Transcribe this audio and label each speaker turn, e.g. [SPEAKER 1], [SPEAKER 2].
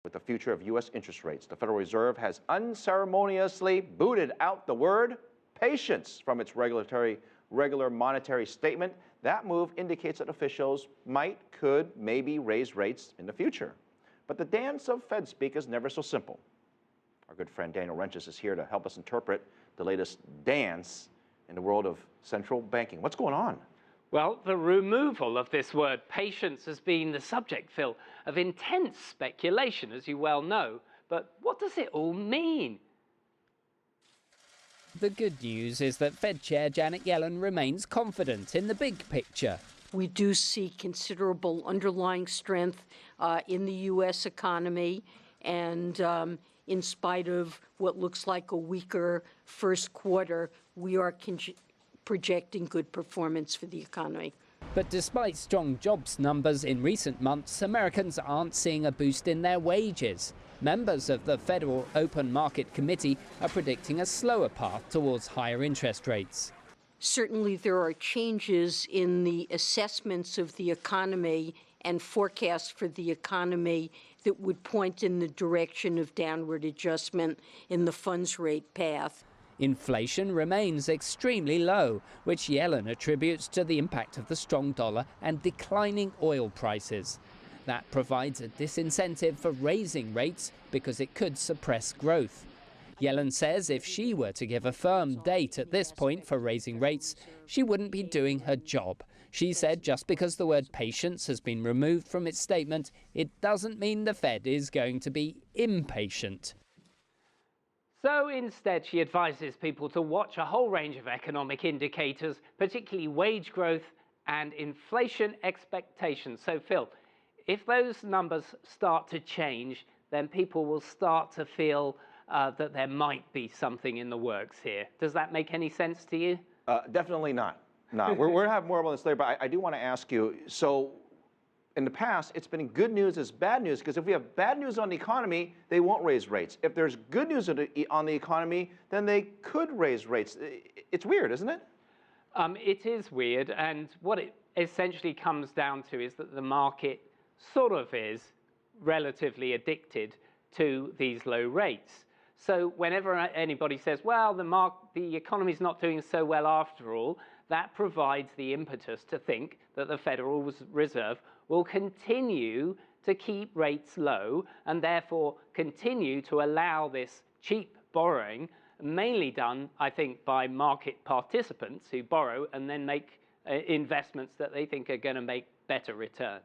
[SPEAKER 1] with the future of U.S. interest rates. The Federal Reserve has unceremoniously booted out the word patience from its regular monetary statement. That move indicates that officials could, maybe raise rates in the future. But the dance of Fedspeak is never so simple. Our good friend Daniel Ryntjes is here to help us interpret the latest dance in the world of central banking. What's going on?
[SPEAKER 2] Well, the removal of this word patience has been the subject, Phil, of intense speculation, as you well know. But what does it all mean?
[SPEAKER 3] The good news is that Fed Chair Janet Yellen remains confident in the big picture.
[SPEAKER 4] We do see considerable underlying strength in the U.S. economy, and in spite of what looks like a weaker first quarter, we are projecting good performance for the economy.
[SPEAKER 3] But despite strong jobs numbers in recent months, Americans aren't seeing a boost in their wages. Members of the Federal Open Market Committee are predicting a slower path towards higher interest rates.
[SPEAKER 4] Certainly there are changes in the assessments of the economy and forecasts for the economy that would point in the direction of downward adjustment in the funds rate path.
[SPEAKER 3] Inflation remains extremely low, which Yellen attributes to the impact of the strong dollar and declining oil prices. That provides a disincentive for raising rates because it could suppress growth. Yellen says if she were to give a firm date at this point for raising rates, she wouldn't be doing her job. She said just because the word patience has been removed from its statement, it doesn't mean the Fed is going to be impatient.
[SPEAKER 2] So instead, she advises people to watch a whole range of economic indicators, particularly wage growth and inflation expectations. So, Phil, if those numbers start to change, then people will start to feel that there might be something in the works here. Does that make any sense to you?
[SPEAKER 1] Definitely not. No, we're going to have more about this later, but I do want to ask you, so in the past, it's been good news as bad news, because if we have bad news on the economy, they won't raise rates. If there's good news on the economy, then they could raise rates. It's weird, isn't it?
[SPEAKER 2] It is weird, and what it essentially comes down to is that the market sort of is relatively addicted to these low rates. So whenever anybody says, well, the economy's not doing so well after all, that provides the impetus to think that the Federal Reserve will continue to keep rates low and therefore continue to allow this cheap borrowing, mainly done, I think, by market participants who borrow and then make investments that they think are going to make better returns.